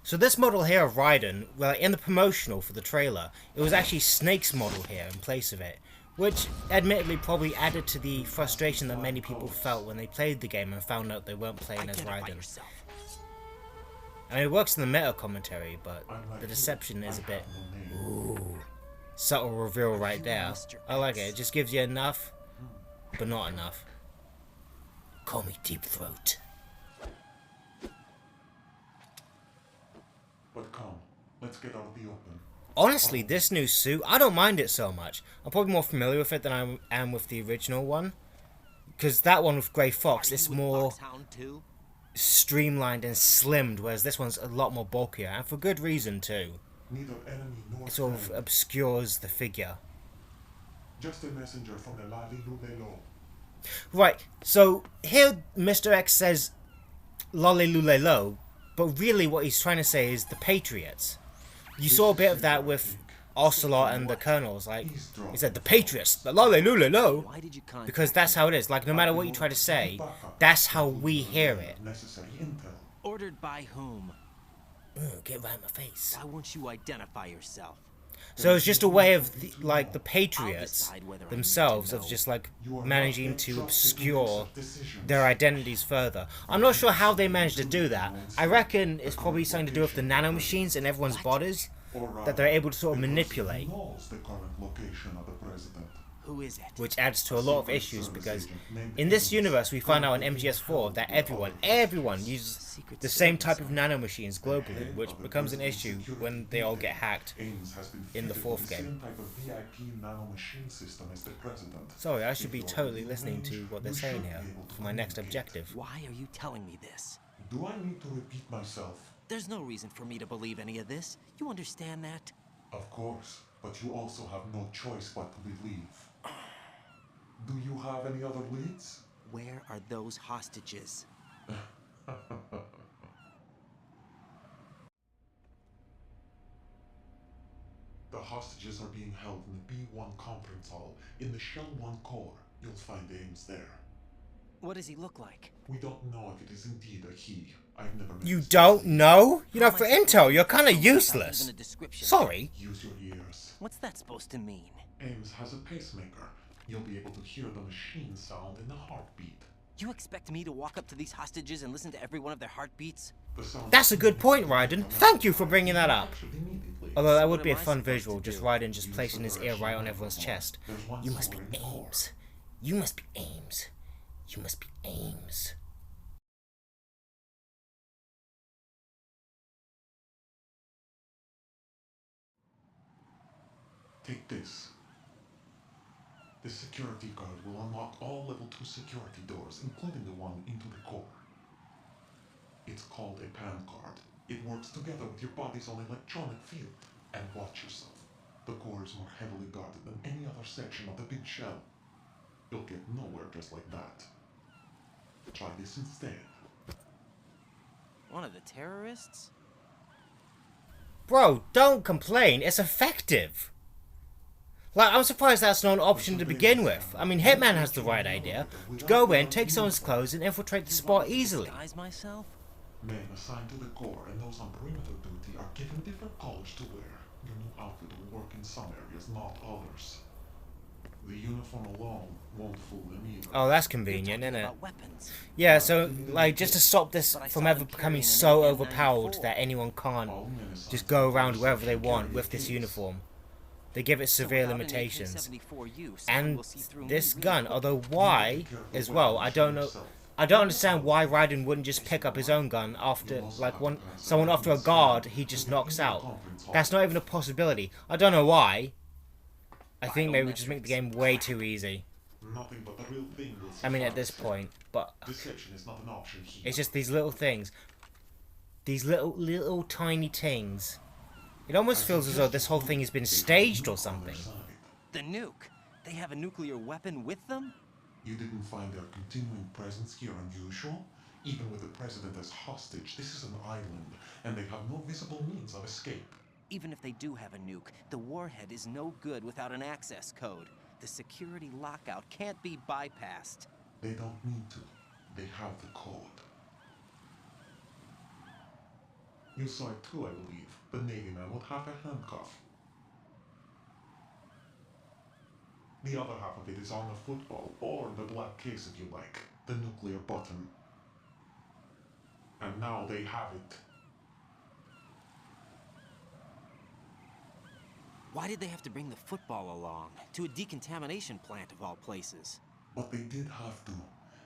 So this model here of Raiden, well, in the promotional for the trailer, it was actually Snake's model here in place of it, which admittedly probably added to the frustration that many people felt when they played the game and found out they weren't playing as Raiden. I mean, it works in the meta commentary, but the deception is a bit, ooh, subtle reveal right there. I like it. It just gives you enough, but not enough. Call me Deep Throat. But come, let's get out of the open. Honestly, this new suit, I don't mind it so much. I'm probably more familiar with it than I am with the original one. Because that one with Grey Fox, it's more streamlined and slimmed, whereas this one's a lot more bulkier, and for good reason too. Neither enemy nor It sort of friend. obscures the figure. Just a messenger from the Lali Lulelo. Right, so here Mr. X says Lolly but really what he's trying to say is the Patriots. You saw a bit of that with Ocelot and the Colonels, like, he said the Patriots, the Lolly because that's how it is, like no matter what you try to say, that's how we hear it. Necessary intel. Ordered by whom? Get right in my face. Why won't you identify yourself? So it's just a way of, the Patriots themselves of just, like, managing to obscure their identities further. I'm not sure how they managed to do that. I reckon it's probably something to do with the nanomachines in everyone's bodies that they're able to sort of manipulate. Knows the current location of the president. Who is it? Which adds to a lot of issues because in this universe we find out in MGS4 that everyone uses the same type of nanomachines globally, which becomes an issue when they all get hacked in the fourth game. Sorry, I should be totally listening to what they're saying here for my next objective. Why are you telling me this? Do I need to repeat myself? There's no reason for me to believe any of this. You understand that? Of course, but you also have no choice but to believe. Do you have any other leads? Where are those hostages? The hostages are being held in the B1 conference hall in the Shell 1 core. You'll find Ames there. What does he look like? We don't know if it is indeed a he. I've never met You his don't face. know? You know, for intel, you're kind of useless. Even a description. Sorry. Use your ears. What's that supposed to mean? Ames has a pacemaker. You'll be able to hear the machine sound in the heartbeat. You expect me to walk up to these hostages and listen to every one of their heartbeats? The sound That's a good point, Raiden. Thank you for bringing that up. immediately. Although that So would what be a am I fun supposed to visual, just do? Raiden just placing his ear right on everyone's chest. You must be Ames. You must be Ames. You must be Ames. Take this. The security card will unlock all level 2 security doors, including the one into the core. It's called a PAN card. It works together with your body's own electronic field. And watch yourself. The core is more heavily guarded than any other section of the big shell. You'll get nowhere just like that. Try this instead. One of the terrorists? Bro, don't complain. It's effective. Like, I'm surprised that's not an option to begin with. I mean, Hitman has the right idea. Go in, take someone's clothes, and infiltrate the spot easily. Disguise myself? Men assigned to the core and those on perimeter duty are given different colors to wear. Your new outfit will work in some areas, not others. The uniform alone won't fool them either. Oh, that's convenient, isn't it? About weapons. Yeah, so, like, just to stop this from ever becoming so overpowered that anyone can't All men assigned just to go the around force wherever they should want carry with this case. uniform. They give it severe So without an limitations. AK-74 use, And we'll see through this me, gun, although why, as well, I don't know. I don't understand why Raiden wouldn't just pick up his own gun after, like, someone after a guard he just knocks out. That's not even a possibility. I don't know why. I think they would just make the game way too easy. Nothing but the real thing will I mean, at this suffice. point, but Deception is not an option here. it's just these little things. These little tiny things. It almost feels as though this whole thing has been staged or something. The nuke. They have a nuclear weapon with them? You didn't find their continuing presence here unusual? Even with the president as hostage, this is an island, and they have no visible means of escape. Even if they do have a nuke, the warhead is no good without an access code. The security lockout can't be bypassed. They don't need to. They have the code. You saw it too, I believe. The Navy man with half a handcuff. The other half of it is on the football, or the black case if you like. The nuclear button. And now they have it. Why did they have to bring the football along? To a decontamination plant of all places. But they did have to.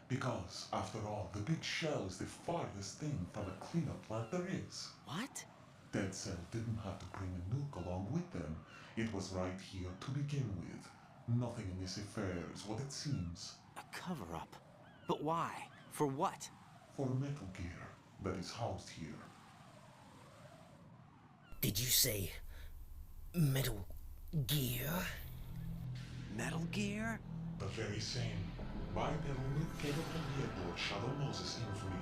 Because, after all, the big shell is the farthest thing from a cleanup plant there is. What? Dead Cell didn't have to bring a nuke along with them. It was right here to begin with. Nothing in this affair is what it seems. A cover-up? But why? For what? For Metal Gear that is housed here. Did you say Metal Gear? Metal Gear? The very same. Bipedal nuke capable vehicle Shadow Moses infamy.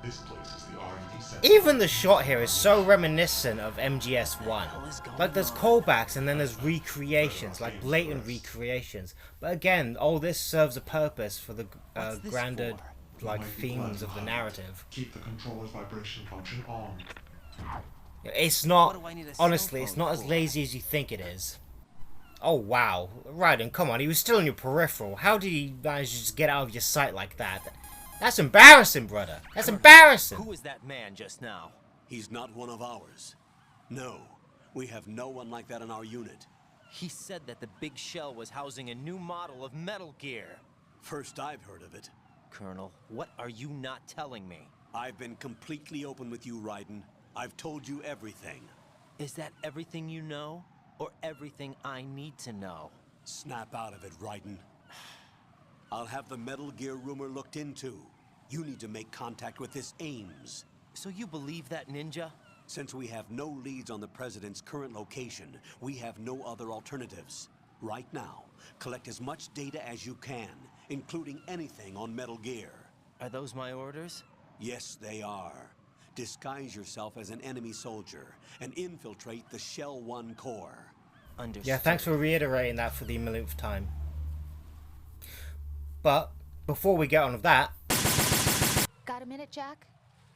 This place is the R&D center. Even the shot here is so reminiscent of MGS1. Like there's callbacks and then there's recreations, like blatant recreations. But again, all this serves a purpose for the grander like themes of the narrative. Keep the controller's vibration function on. It's not, honestly, it's not as lazy as you think it is. Oh wow, Raiden, come on, he was still in your peripheral. How did he manage to just get out of your sight like that? That's embarrassing, brother. That's embarrassing. Who was that man just now? He's not one of ours. No, we have no one like that in our unit. He said that the big shell was housing a new model of Metal Gear. First I've heard of it. Colonel, what are you not telling me? I've been completely open with you, Raiden. I've told you everything. Is that everything you know? Or everything I need to know? Snap out of it, Raiden. I'll have the Metal Gear rumor looked into. You need to make contact with this Ames. So you believe that ninja? Since we have no leads on the President's current location, we have no other alternatives. Right now, collect as much data as you can, including anything on Metal Gear. Are those my orders? Yes, they are. Disguise yourself as an enemy soldier and infiltrate the Shell 1 core. Understood. Yeah, thanks for reiterating that for the millionth time. But before we get on with that, Got a minute, Jack?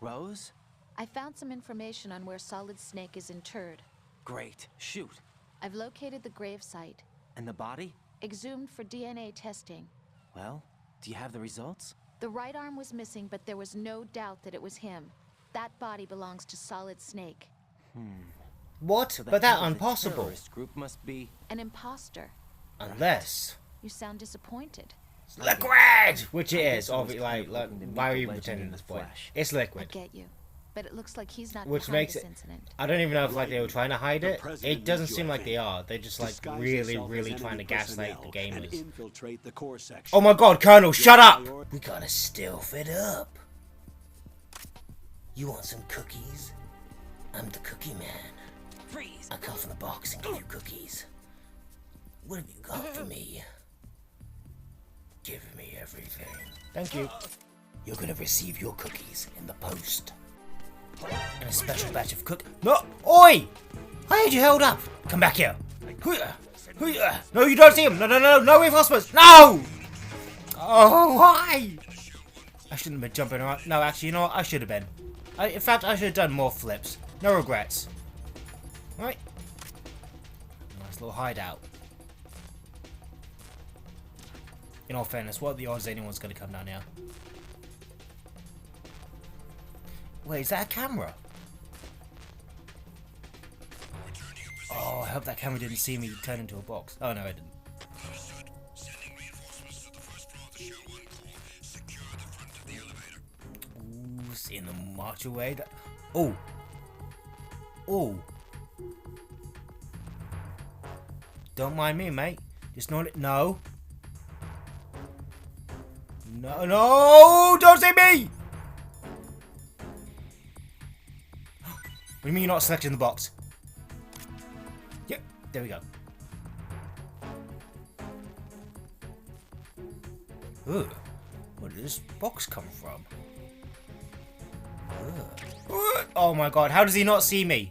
Rose? I found some information on where Solid Snake is interred. Great. Shoot. I've located the grave site, And the body? exhumed for DNA testing. Well, do you have the results? The right arm was missing, but there was no doubt that it was him. That body belongs to Solid Snake. what? So But that head of the impossible. terrorist group must be... An imposter. Unless You sound disappointed. Liquid, which it I guess is. I was Obviously, kind of like hoping to meet why are the you legend pretending in at this the point? flesh. It's I liquid, get you. But it looks like he's not which behind makes this it. incident. I don't even know if like they were trying to hide The it. president It doesn't needs you, seem I like they think. are. They're just like Disguise really, yourself really as trying to enemy gaslight the personnel and gamers. infiltrate the core section. Oh my God, Colonel, shut up! priority- We gotta stealth it up. You want some cookies? I'm the cookie man. Freeze! I come from the box and give you cookies. What have you got for me? Give me everything. Thank you. You're gonna receive your cookies in the post. And a special batch of No! Oi! I had you held up. Come back here. Hoo-yah! Hoo-yah! No, you don't see him. No reinforcements. No! Oh, why? I shouldn't have been jumping around. No, actually, you know what? I should have been. In fact, I should have done more flips. No regrets. Right. Nice little hideout. In all fairness, what are the odds anyone's going to come down here? Wait, is that a camera? Oh, I hope that camera didn't see me turn into a box. Oh, no, it didn't. Ooh, seeing them march away. Oh. Oh. Don't mind me, mate. Just not it. No. No, don't see me! What do you mean you're not selecting the box? Yep, there we go. Ugh, where did this box come from? Ugh. Oh my God, how does he not see me?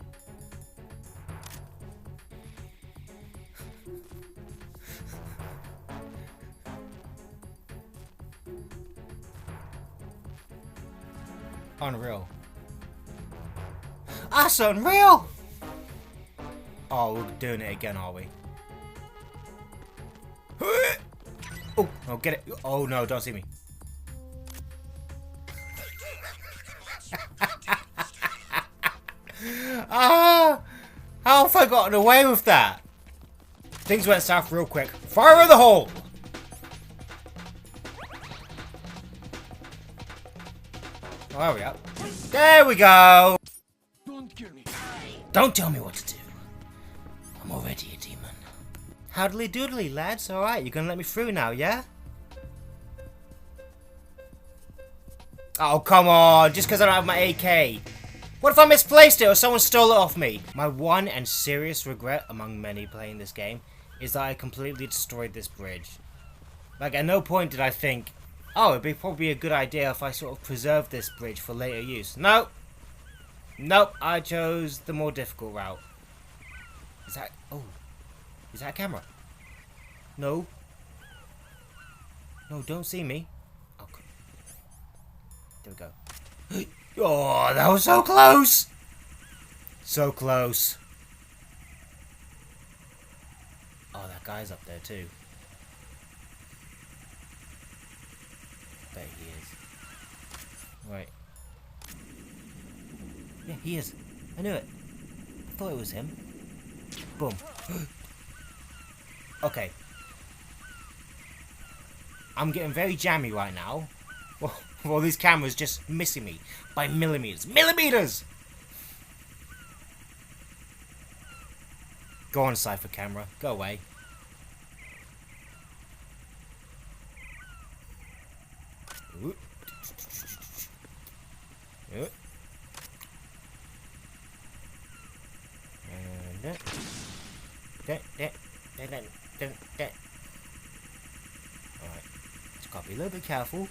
Unreal. That's unreal! Oh, we're doing it again, are we? Oh, get it. Oh no, don't see me. Ah! How have I gotten away with that? Things went south real quick. Fire in the hole! Oh, hurry up. There we go! Don't kill me. Don't tell me what to do. I'm already a demon. Howdly doodly, lads. Alright, you're gonna let me through now, yeah? Oh, come on. Just because I don't have my AK. What if I misplaced it or someone stole it off me? My one and serious regret among many playing this game is that I completely destroyed this bridge. Like, at no point did I think, oh, it'd be probably a good idea if I sort of preserved this bridge for later use. Nope. Nope, I chose the more difficult route. Is that... Oh. Is that a camera? No. No, don't see me. Okay. There we go. Oh, that was so close! So close. Oh, that guy's up there too. Bet he is. Right. Yeah, he is. I knew it. I thought it was him. Boom. Okay. I'm getting very jammy right now. Well, these cameras just missing me by millimeters. Millimeters! Go on, Cypher camera. Go away. Ooh. Ooh. And alright. Just gotta be a little bit careful.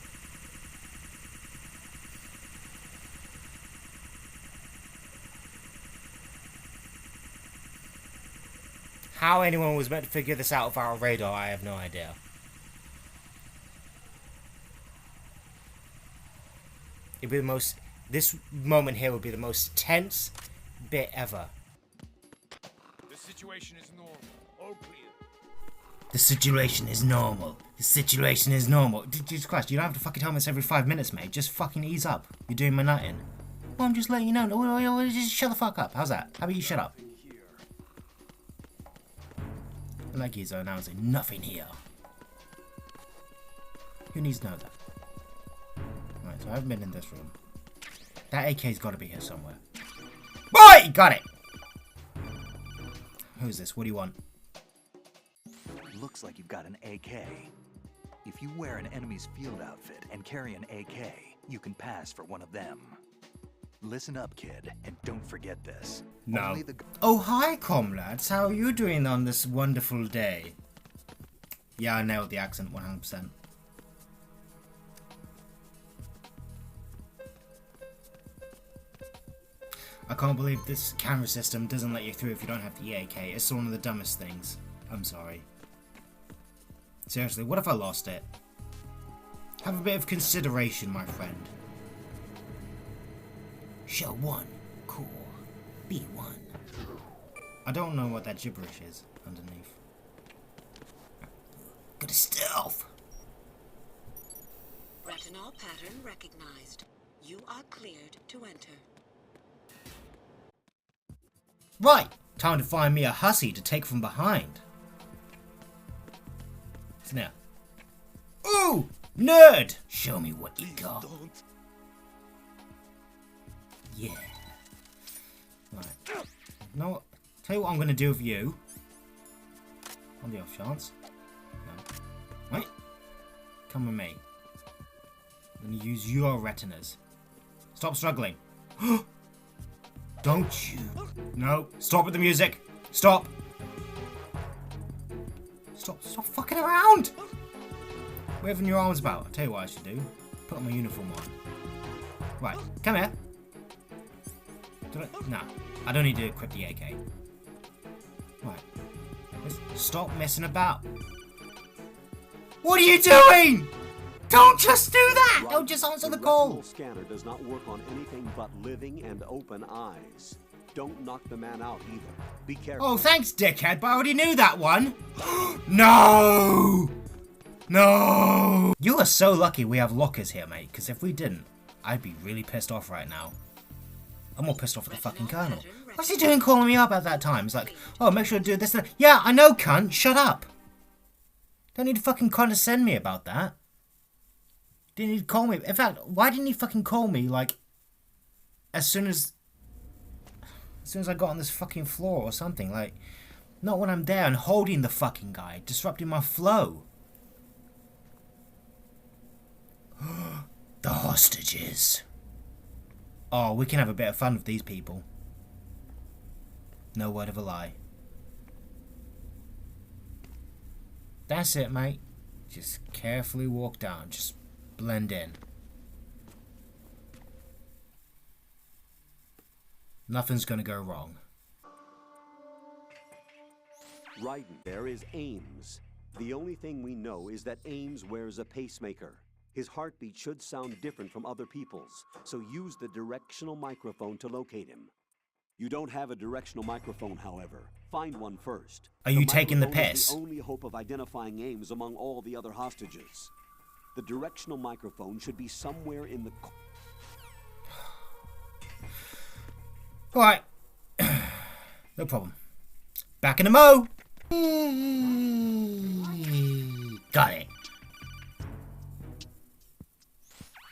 How anyone was meant to figure this out without a radar, I have no idea. It'd be the most... This moment here would be the most tense bit ever. The situation is normal. All clear. The situation is normal. The situation is normal. Jesus Christ, you don't have to fucking tell me this every 5 minutes, mate. Just fucking ease up. You're doing my nutting. Well, I'm just letting you know. No, just shut the fuck up. How's that? How about you shut up? Like he's announcing nothing here. Who needs to know that? Right, so I haven't been in this room. That AK's got to be here somewhere. Boy! Got it! Who's this? What do you want? Looks like you've got an AK. If you wear an enemy's field outfit and carry an AK, you can pass for one of them. Listen up, kid, and don't forget this. No. Oh, hi, comrades. How are you doing on this wonderful day? Yeah, I nailed the accent 100%. I can't believe this camera system doesn't let you through if you don't have the AK. It's one of the dumbest things. I'm sorry. Seriously, what if I lost it? Have a bit of consideration, my friend. Shell 1, core, B1. I don't know what that gibberish is underneath. Got a stealth! Retinol pattern recognized. You are cleared to enter. Right! Time to find me a hussy to take from behind. So now. Ooh! Nerd! Show me what you got. Yeah. Right. You know what? Tell you what I'm going to do with you. On the off chance. No. Right. Come with me. I'm going to use your retinas. Stop struggling. Don't you. No. Stop with the music. Stop. Stop fucking around. Waving your arms about. I'll tell you what I should do. Put my uniform on. Right. Come here. Nah, I don't need to equip the AK. Right. Just stop messing about. What are you doing? Don't just do that! Don't just answer the call! The scanner does not work on anything but living and open eyes. don't knock the man out either. Be careful. Oh, thanks, dickhead, but I already knew that one. No! No! You are so lucky we have lockers here, mate, because if we didn't, I'd be really pissed off right now. I'm more pissed off at the fucking Colonel. What's he doing calling me up at that time? He's like, oh, make sure to do this and that. Yeah, I know, cunt. Shut up. Don't need to fucking condescend me about that. Didn't need to call me. In fact, why didn't he fucking call me, like, as soon as I got on this fucking floor or something? Like, not when I'm there and holding the fucking guy, disrupting my flow. The hostages. Oh, we can have a bit of fun with these people. No word of a lie. That's it, mate. Just carefully walk down. Just blend in. Nothing's gonna go wrong. Right there is Ames. The only thing we know is that Ames wears a pacemaker. His heartbeat should sound different from other people's, so use the directional microphone to locate him. You don't have a directional microphone, however. Find one first. Are you taking the microphone piss? is the only hope of identifying Ames among all the other hostages. The directional microphone should be somewhere in the... Alright. No problem. Back in the mo! Got it.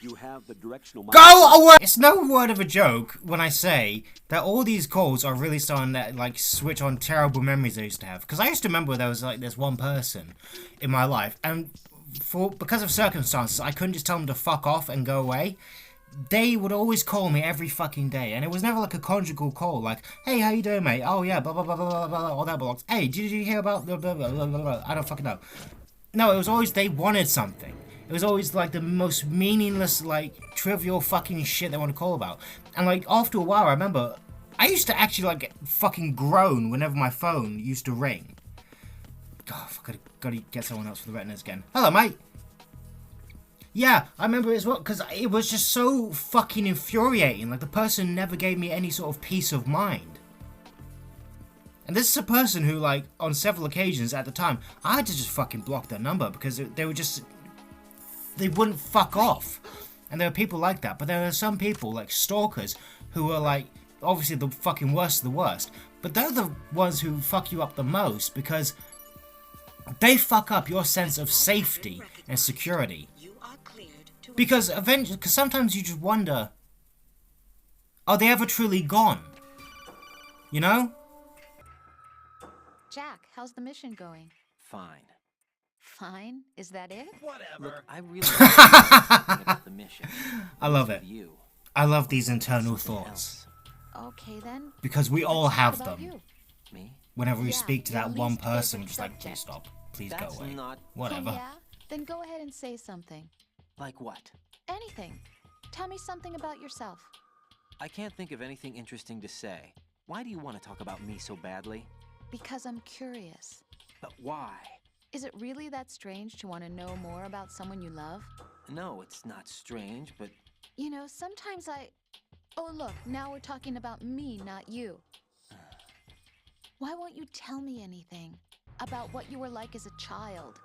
You have the directional Go away! It's no word of a joke when I say that all these calls are really starting to like switch on terrible memories I used to have. Because I used to remember there was like this one person in my life, and because of circumstances, I couldn't just tell them to fuck off and go away. They would always call me every fucking day, and it was never like a conjugal call, like, hey, how you doing, mate? Oh yeah, blah blah blah blah blah blah, all that blocks. Hey, did you hear about blah blah blah blah blah blah? I don't fucking know. No, it was always they wanted something. It was always like the most meaningless, like, trivial fucking shit they want to call about. And like, after a while, I remember, I used to actually like fucking groan whenever my phone used to ring. God, I gotta get someone else for the retinas again. Hello, mate. Yeah, I remember it as well, because it was just so fucking infuriating. Like, the person never gave me any sort of peace of mind. And this is a person who, like, on several occasions at the time, I had to just fucking block their number because they were just... They wouldn't fuck off. And there are people like that. But there are some people, like stalkers, who are like, obviously the fucking worst of the worst. But they're the ones who fuck you up the most because they fuck up your sense of safety and security. Because eventually, because sometimes you just wonder, are they ever truly gone? You know? Jack, how's the mission going? Fine. Fine? Is that it? Whatever. Look, I really don't about the mission. I love it. You. I love these internal thoughts. Okay then. Because we all have them. You. Me? Whenever we Yeah, speak to at that one least person, there's we're a just like, please subject. stop. Please That's go away. not Whatever. Oh, yeah? Then go ahead and say something. like what? Anything. Tell me something about yourself. I can't think of anything interesting to say. Why do you want to talk about me so badly? Because I'm curious. But why? Is it really that strange to want to know more about someone you love? No, it's not strange, but... You know, sometimes Oh, look, now we're talking about me, not you. Why won't you tell me anything? About what you were like as a child?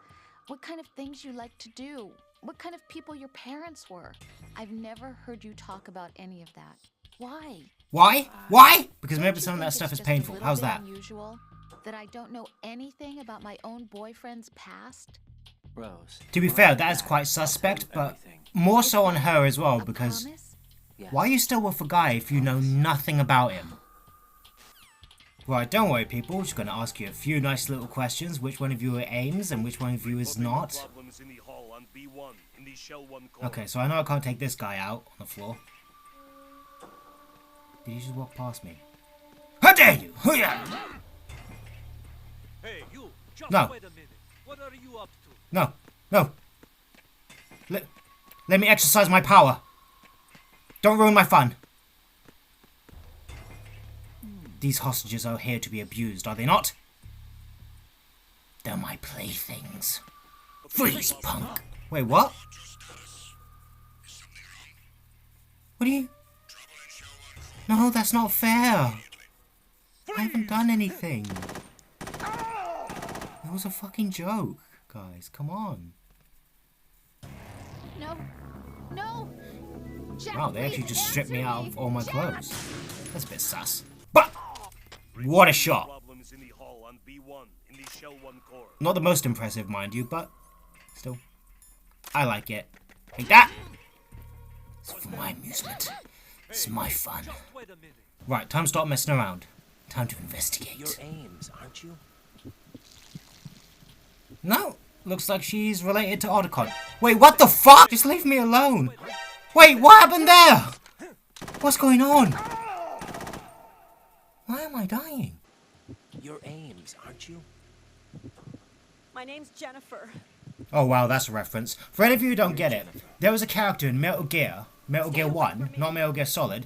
What kind of things you like to do? What kind of people your parents were? I've never heard you talk about any of that. Why? Why? Why? Because Don't maybe you some of that think stuff it's is just a painful. little How's bit that? Unusual that I don't know anything about my own boyfriend's past? Rose... To be when fair, I'm that is back, quite I'll tell you suspect, but everything. more so on her as well, A because promise? Yes. why are you still with a guy if you know nothing about him? Right, don't worry people, just gonna ask you a few nice little questions, which one of you are Ames and which one of you is not. Okay, so I know I can't take this guy out on the floor. Did you just walk past me? How dare you! Hoo-yah! Hey, you! Just No. wait a minute. What are you up to? No, no. Let me exercise my power. Don't ruin my fun. These hostages are here to be abused, are they not? They're my playthings. Freeze, punk! Wait, what? What are you... No, that's not fair. I haven't done anything. It was a fucking joke, guys. Come on. No. No. Jack, Wow, they actually please just stripped me answer out me. of all my Jack! clothes. That's a bit sus. But what a shot. Problems in the hall on B1 in the Shell 1 core. Not the most impressive, mind you, but still. I like it. Like that. It's for my amusement. It's my fun. Just wait a minute. Right, time to stop messing around. Time to You're investigate. Ames, aren't you? No, looks like she's related to Otacon. Wait, what the fuck? Just leave me alone. Wait, what happened there? What's going on? Why am I dying? You're Ames, aren't you? My name's Jennifer. Oh wow, that's a reference. For any of you who don't get it, there was a character in Metal Gear 1, not Metal Gear Solid,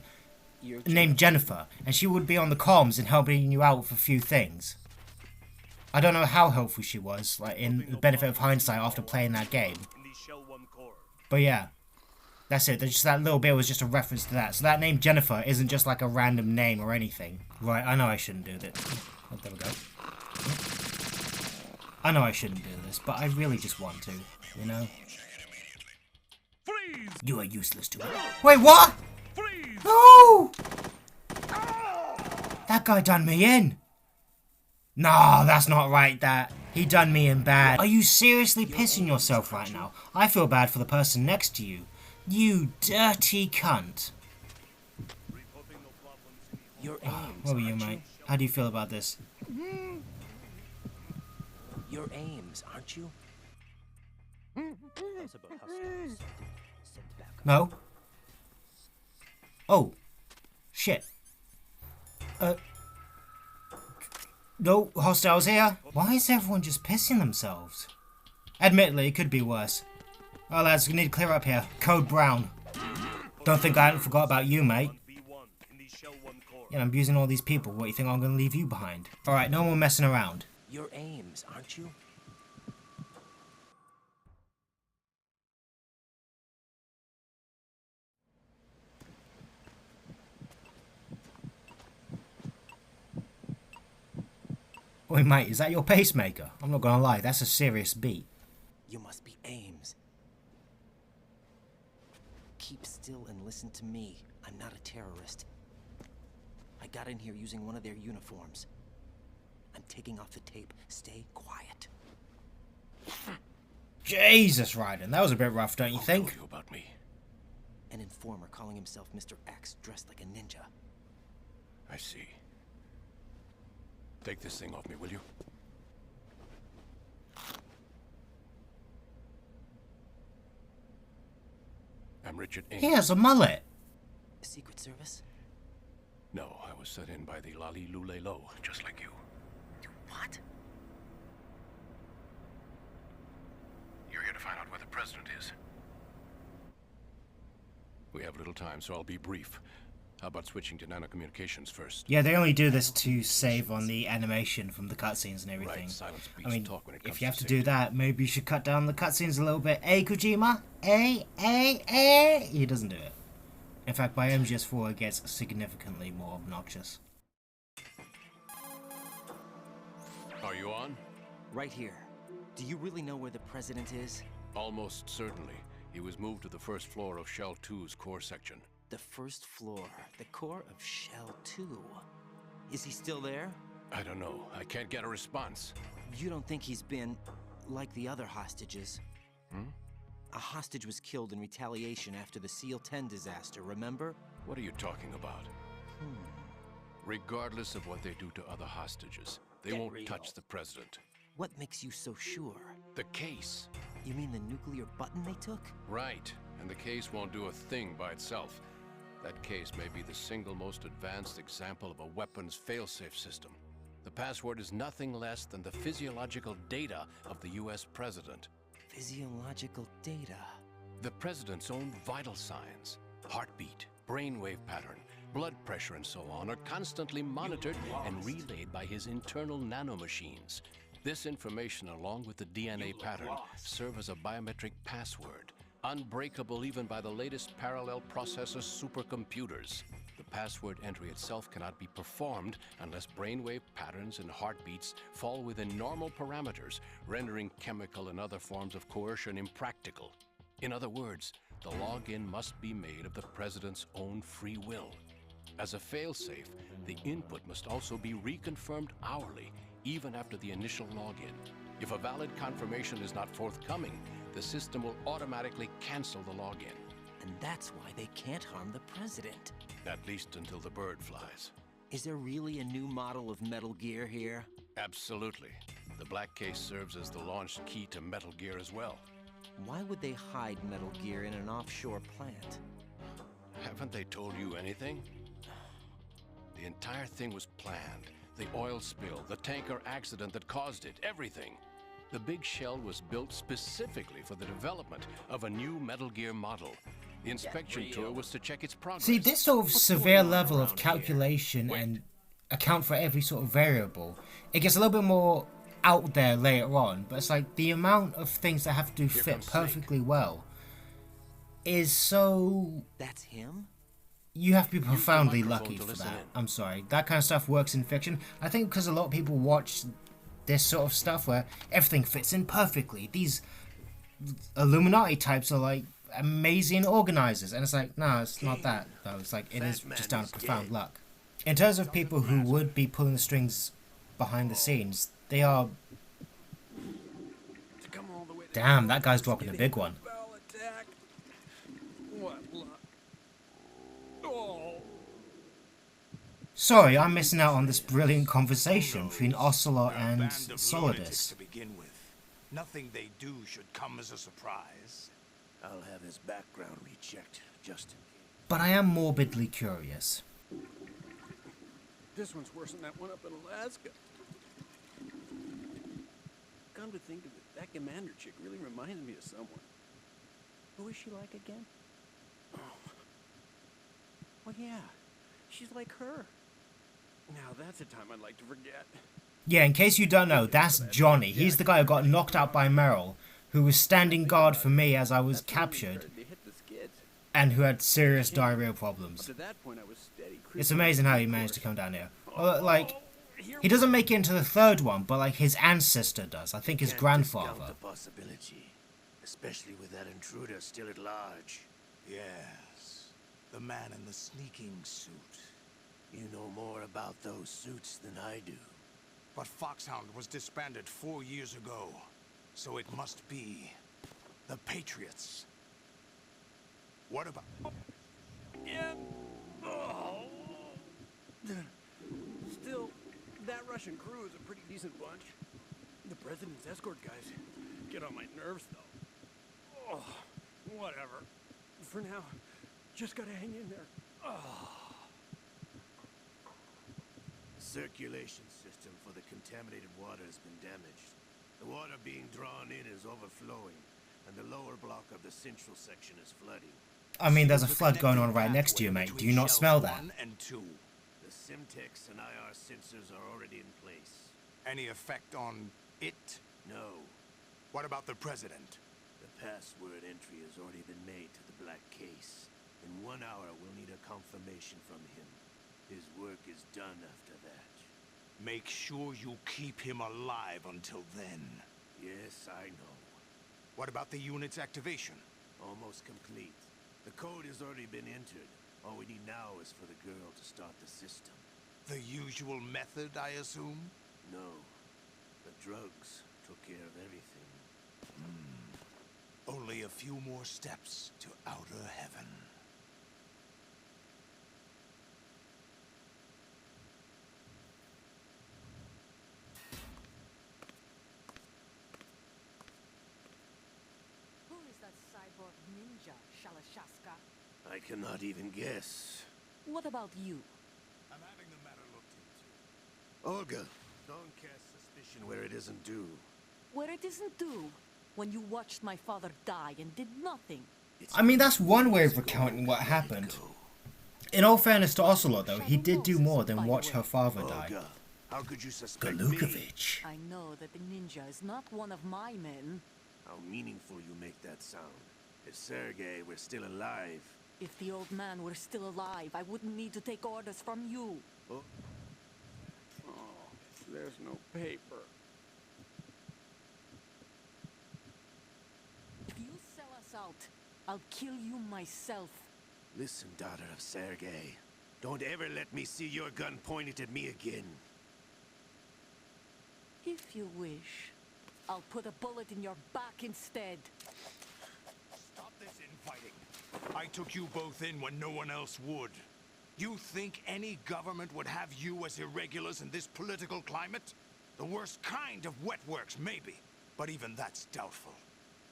named Jennifer, and she would be on the comms and helping you out with a few things. I don't know how helpful she was, like in the benefit of hindsight after playing that game. In the Shell 1 core. But yeah, that's it. Just that little bit was just a reference to that. So that name Jennifer isn't just like a random name or anything. Right, I know I shouldn't do this. Oh, there we go. I know I shouldn't do this, but I really just want to, you know? Freeze! You are useless to me. Wait, what? Freeze! No! That guy done me in. No, that's not right, that. He done me in bad. Are you seriously pissing yourself right now? I feel bad for the person next to you. You dirty cunt. You're Ames. What were you, aren't mate? How do you feel about this? You're Ames, aren't you? No. Oh. Shit. No hostiles here. Why is everyone just pissing themselves? Admittedly, it could be worse. Oh lads, we need to clear up here. Code Brown. Don't think I haven't forgot about you, mate. Yeah, I'm abusing all these people. What, you think I'm gonna leave you behind? Alright, no more messing around. You're Ames, aren't you? Oi mate, is that your pacemaker? I'm not gonna lie, that's a serious beat. You must be Ames. Keep still and listen to me. I'm not a terrorist. I got in here using one of their uniforms. I'm taking off the tape. Stay quiet. Jesus, Raiden, that was a bit rough, don't you think? You about me. An informer calling himself Mr. X dressed like a ninja. I see. Take this thing off me, will you? I'm Richard Ames. He has a mullet. Secret Service? No, I was sent in by the Lali Lule Lo, just like you. What? You're here to find out where the president is. We have little time, so I'll be brief. How about switching to nanocommunications first? Yeah, they only do this to save on the animation from the cutscenes and everything. Right, silence I mean, talk when it comes if you have to safety. do that, maybe you should cut down the cutscenes a little bit. Kojima? He doesn't do it. In fact, by MGS4 it gets significantly more obnoxious. Are you on? Right here. Do you really know where the president is? Almost certainly. He was moved to the first floor of Shell 2's core section. The first floor, the core of Shell 2. Is he still there? I don't know. I can't get a response. You don't think he's been like the other hostages? Hmm? A hostage was killed in retaliation after the SEAL 10 disaster, remember? What are you talking about? Regardless of what they do to other hostages, they Get won't real. touch the president. What makes you so sure? The case. You mean the nuclear button they took? Right. And the case won't do a thing by itself. That case may be the single most advanced example of a weapons failsafe system. The password is nothing less than the physiological data of the US president. Physiological data. The president's own vital signs, heartbeat, brainwave pattern, blood pressure and so on are constantly monitored and relayed by his internal nanomachines. This information, along with the DNA pattern, serve as a biometric password, unbreakable even by the latest parallel processor supercomputers. The password entry itself cannot be performed unless brainwave patterns and heartbeats fall within normal parameters, rendering chemical and other forms of coercion impractical. In other words, the login must be made of the president's own free will. As a failsafe, the input must also be reconfirmed hourly, even after the initial login. If a valid confirmation is not forthcoming, the system will automatically cancel the login. And that's why they can't harm the president. At least until the bird flies. Is there really a new model of Metal Gear here? Absolutely. The black case serves as the launch key to Metal Gear as well. Why would they hide Metal Gear in an offshore plant? Haven't they told you anything? The entire thing was planned. The oil spill, the tanker accident that caused it, everything. The big shell was built specifically for the development of a new Metal Gear model. The inspection tour was to check its progress. See, this sort of severe level of calculation and account for every sort of variable, it gets a little bit more out there later on, but it's like the amount of things that have to fit perfectly well is so... That's him? You have to be profoundly lucky for that. I'm sorry. That kind of stuff works in fiction. I think because a lot of people watch this sort of stuff where everything fits in perfectly. These Illuminati types are like amazing organizers, and it's like, no, it's not that though. It's like, it is just down to profound luck. In terms of people who would be pulling the strings behind the scenes, they are... Damn, that guy's dropping a big one. Sorry, I'm missing out on this brilliant conversation between Ocelot and Solidus. To begin with, nothing they do should come as a surprise. I'll have his background rechecked, just in case. But I am morbidly curious. This one's worse than that one up in Alaska. Come to think of it, that commander chick really reminds me of someone. Who is she like again? Oh. Well, yeah, she's like her. Now that's a time I'd like to forget. Yeah, in case you don't know, that's Johnny. He's the guy who got knocked out by Merrill, who was standing guard for me as I was captured, and who had serious diarrhea problems. It's amazing how he managed to come down here. Well, like, he doesn't make it into the third one, but like his ancestor does. I think his grandfather. The possibility, especially with that intruder still at large. Yes, the man in the sneaking suit. You know more about those suits than I do. But Foxhound was disbanded 4 years ago, so it must be the Patriots. What about... Yeah. Oh. Still, that Russian crew is a pretty decent bunch. The president's escort guys get on my nerves, though. Oh, whatever. For now, just gotta hang in there. Oh. Circulation system for the contaminated water has been damaged. The water being drawn in is overflowing, and the lower block of the central section is flooding. I mean, there's a flood going on right next to you, mate. Do you not smell that? 1 and 2. The Simtex and IR sensors are already in place. Any effect on it? No. What about the president? The password entry has already been made to the black case. In 1 hour, we'll need a confirmation from him. His work is done after that. Make sure you keep him alive until then. Yes, I know. What about the unit's activation? Almost complete. The code has already been entered. All we need now is for the girl to start the system. The usual method, I assume? No. The drugs took care of everything. Only a few more steps to outer heaven. Ninja, Shalashaska. I cannot even guess. What about you? I'm having the matter looked into. Olga, don't cast suspicion where it isn't due. Where it isn't due? When you watched my father die and did nothing. I mean, that's one way of recounting what happened. In all fairness to Ocelot, though, he did do more than watch her father die. Olga, how could you suspect Galukovich. I know that the ninja is not one of my men. How meaningful you make that sound. If Sergei were still alive... If the old man were still alive, I wouldn't need to take orders from you. Oh, there's no paper. If you sell us out, I'll kill you myself. Listen, daughter of Sergei. Don't ever let me see your gun pointed at me again. If you wish, I'll put a bullet in your back instead. Stop this infighting. I took you both in when no one else would. You think any government would have you as irregulars in this political climate? The worst kind of wet works, maybe. But even that's doubtful.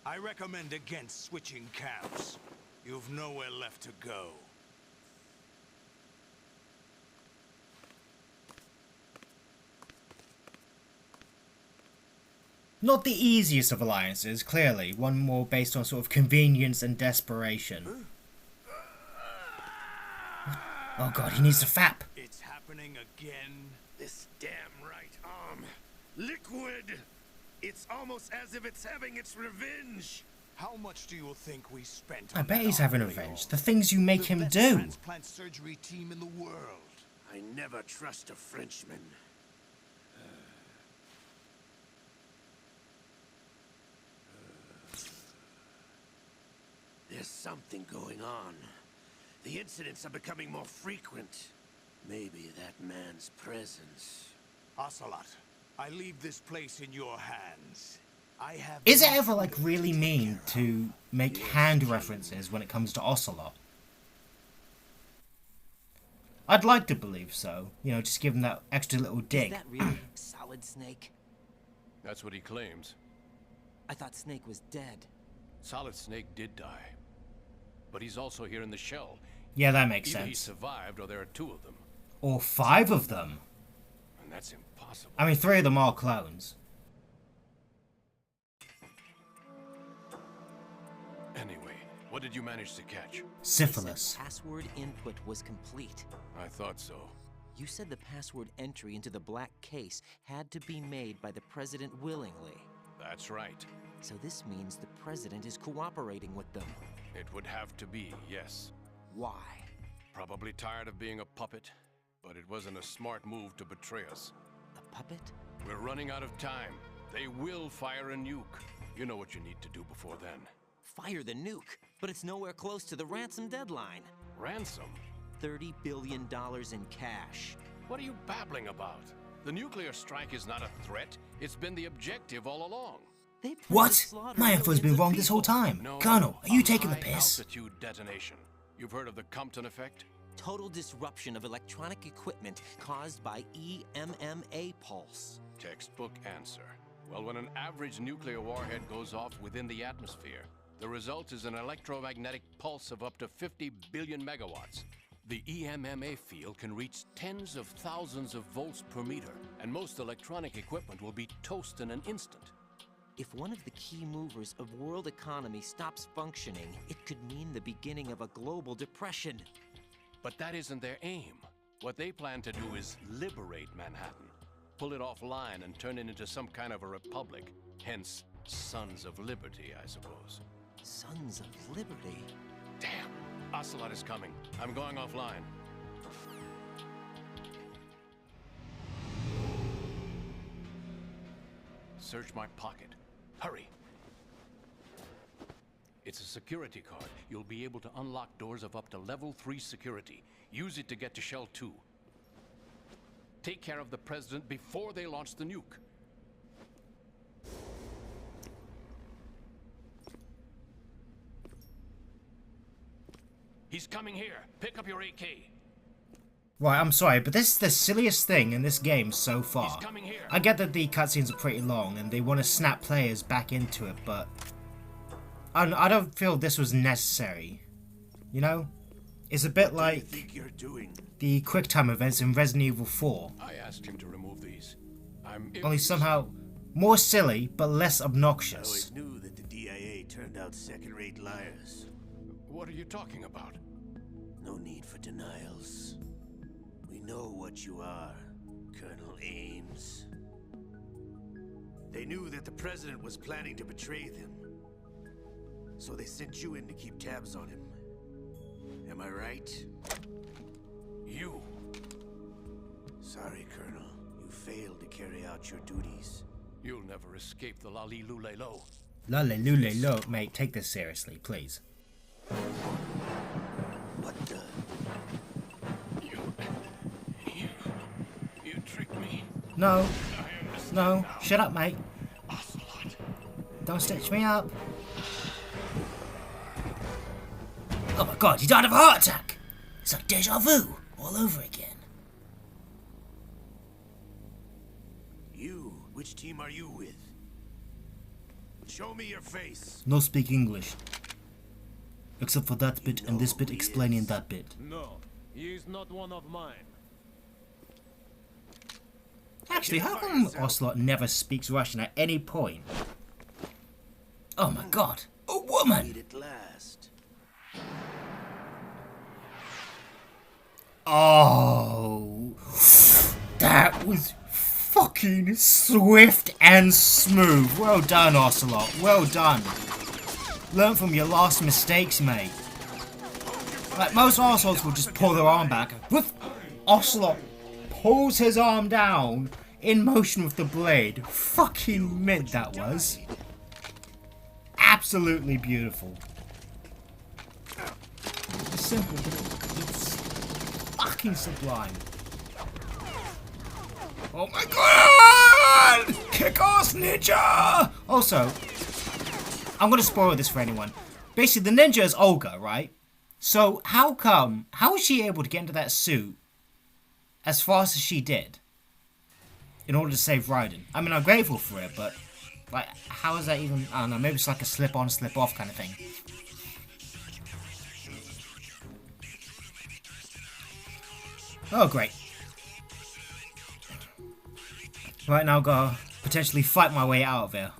I recommend against switching camps. You've nowhere left to go. Not the easiest of alliances, clearly. One more based on sort of convenience and desperation. Oh god, he needs to fap. It's happening again. This damn right arm. Liquid! It's almost as if it's having its revenge. How much do you think we spent I on bet that he's having arm, revenge. Leon? The things you make him The best do. transplant surgery team in the world. I never trust a Frenchman. There's something going on. The incidents are becoming more frequent. Maybe that man's presence. Ocelot, I leave this place in your hands. I have. Is it ever like really mean to make hand references when it comes to Ocelot? I'd like to believe so. You know, just give him that extra little dig. Is that really Solid Snake? That's what he claims. I thought Snake was dead. Solid Snake did die. But he's also here in the shell. Yeah, that makes Either he sense. survived or there are 2 of them. Or 5 of them. And that's impossible. I mean, 3 of them are clones. Anyway, what did you manage to catch? Syphilis. Password input was complete. I thought so. You said the password entry into the black case had to be made by the president willingly. That's right. So this means the president is cooperating with them. It would have to be, yes. Why? Probably tired of being a puppet, but it wasn't a smart move to betray us. A puppet? We're running out of time. They will fire a nuke. You know what you need to do before then. Fire the nuke, but it's nowhere close to the ransom deadline. Ransom? $30 billion in cash. What are you babbling about? The nuclear strike is not a threat. It's been the objective all along. What? My info's been wrong this whole time. No, Colonel, are you a taking the piss? high-altitude detonation. You've heard of the Compton effect? Total disruption of electronic equipment caused by EMMA pulse. Textbook answer. Well, when an average nuclear warhead goes off within the atmosphere, the result is an electromagnetic pulse of up to 50 billion megawatts. The EMMA field can reach tens of thousands of volts per meter, and most electronic equipment will be toast in an instant. If one of the key movers of world economy stops functioning, it could mean the beginning of a global depression. But that isn't their aim. What they plan to do is liberate Manhattan, pull it offline and turn it into some kind of a republic. Hence, Sons of Liberty, I suppose. Sons of Liberty? Damn! Ocelot is coming. I'm going offline. Search my pocket. Hurry! It's a security card. You'll be able to unlock doors of up to level 3 security. Use it to get to Shell 2. Take care of the president before they launch the nuke. He's coming here. Pick up your AK. Right, I'm sorry, but this is the silliest thing in this game so far. He's coming here. I get that the cutscenes are pretty long and they want to snap players back into it, but I don't feel this was necessary. You know? It's a bit like the QuickTime events in Resident Evil 4. I asked him to remove these. Only somehow more silly, but less I obnoxious. always knew that the DIA turned out second-rate liars. What are you talking about? No need for denials. We know what you are, Colonel Ames. They knew that the president was planning to betray them. So they sent you in to keep tabs on him. Am I right? You. Sorry, Colonel. You failed to carry out your duties. You'll never escape the Lali Lule Lo. Lale lule lo. Mate, take this seriously, please. What the? You tricked me. No. I understand No. now. Shut up, mate. Ocelot. Don't stitch me up. Oh my god, he died of a heart attack! It's like deja vu all over again. You, which team are you with? Show me your face. No speak English. Except for that bit and this bit explaining that bit. No, he is not one of mine. Actually, how come Ocelot never speaks Russian at any point? Oh my god, a woman! Meet at last. Oh, that was fucking swift and smooth. Well done, Ocelot. Well done. Learn from your last mistakes, mate. Like, most Ocelots will just pull their arm back. With Ocelot pulls his arm down in motion with the blade. Fucking mint that was. Absolutely beautiful. Simple, but it's fucking sublime. Oh my god! Kick ass ninja! Also, I'm gonna spoil this for anyone. Basically, the ninja is Olga, right? So how is she able to get into that suit as fast as she did in order to save Raiden? I mean, I'm grateful for it, but like, how is that even? I don't know. Maybe it's like a slip-on, slip-off kind of thing. Oh, great. Right now, gotta potentially fight my way out of here.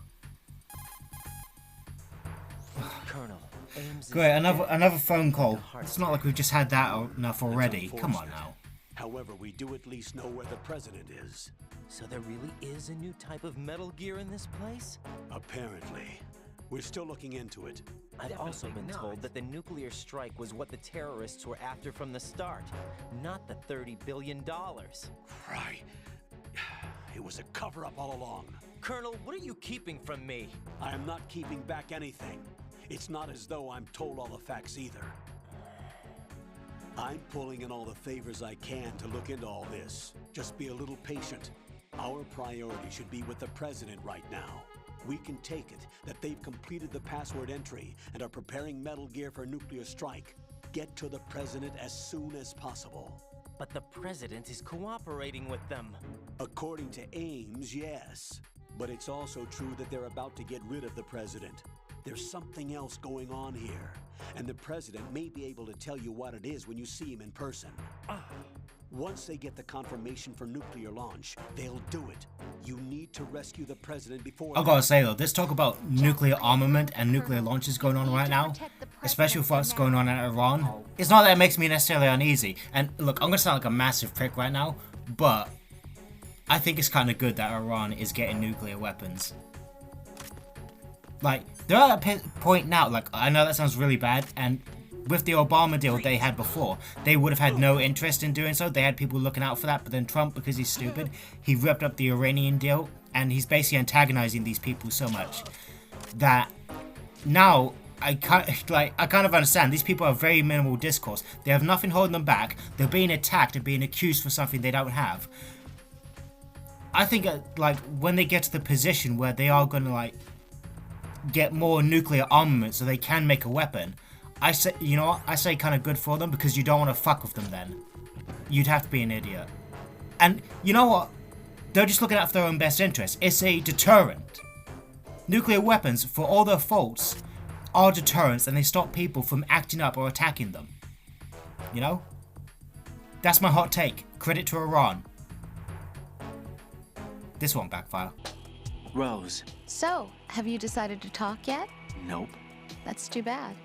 Colonel, Ames Great, is another phone call. It's not like we've just had that enough already. Come on now. However, we do at least know where the president is. So there really is a new type of Metal Gear in this place? Apparently. We're still looking into it. I've also been told that the nuclear strike was what the terrorists were after from the start, not the $30 billion. Right. It was a cover-up all along. Colonel, what are you keeping from me? I am not keeping back anything. It's not as though I'm told all the facts either. I'm pulling in all the favors I can to look into all this. Just be a little patient. Our priority should be with the president right now. We can take it that they've completed the password entry and are preparing Metal Gear for nuclear strike. Get to the president as soon as possible. But the president is cooperating with them. According to Ames, yes. But it's also true that they're about to get rid of the president. There's something else going on here, and the president may be able to tell you what it is when you see him in person. Once they get the confirmation for nuclear launch, they'll do it. You need to rescue the president before... I gotta say though, this talk about nuclear armament and nuclear launches going on right now, especially with what's going on in Iran, it's not that it makes me necessarily uneasy. And look, I'm gonna sound like a massive prick right now, but I think it's kind of good that Iran is getting nuclear weapons. Like, they're at a point now, like, I know that sounds really bad, and with the Obama deal they had before, they would have had no interest in doing so. They had people looking out for that, but then Trump, because he's stupid, he ripped up the Iranian deal, and he's basically antagonizing these people so much that now I kind of understand. These people have very minimal discourse. They have nothing holding them back. They're being attacked and being accused for something they don't have. I think like when they get to the position where they are going to like get more nuclear armament so they can make a weapon, I say, you know what, I say kind of good for them, because you don't want to fuck with them then. You'd have to be an idiot. And you know what? They're just looking out for their own best interest. It's a deterrent. Nuclear weapons, for all their faults, are deterrents, and they stop people from acting up or attacking them. You know? That's my hot take. Credit to Iran. This won't backfire. Rose. So, have you decided to talk yet? Nope. That's too bad.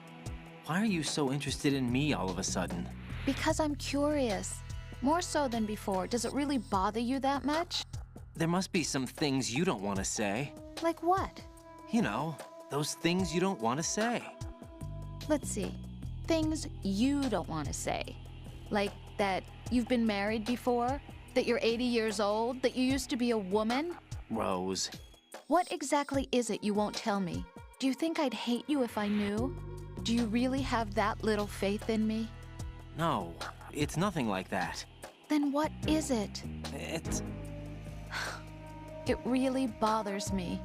Why are you so interested in me all of a sudden? Because I'm curious. More so than before. Does it really bother you that much? There must be some things you don't want to say. Like what? You know, those things you don't want to say. Let's see. Things you don't want to say. Like that you've been married before, that you're 80 years old, that you used to be a woman. Rose. What exactly is it you won't tell me? Do you think I'd hate you if I knew? Do you really have that little faith in me? No, it's nothing like that. Then what is it? It's... It really bothers me.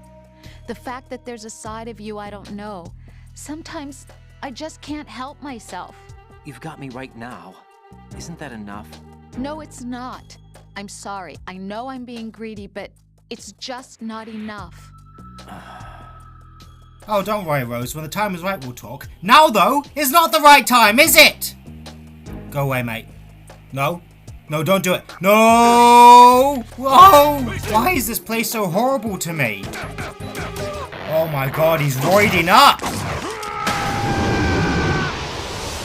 The fact that there's a side of you I don't know. Sometimes I just can't help myself. You've got me right now. Isn't that enough? No, it's not. I'm sorry. I know I'm being greedy, but it's just not enough. Oh, don't worry, Rose. When the time is right, we'll talk. Now, though, is not the right time, is it? Go away, mate. No. No, don't do it. No! Whoa! Why is this place so horrible to me? Oh my god, he's roiding up!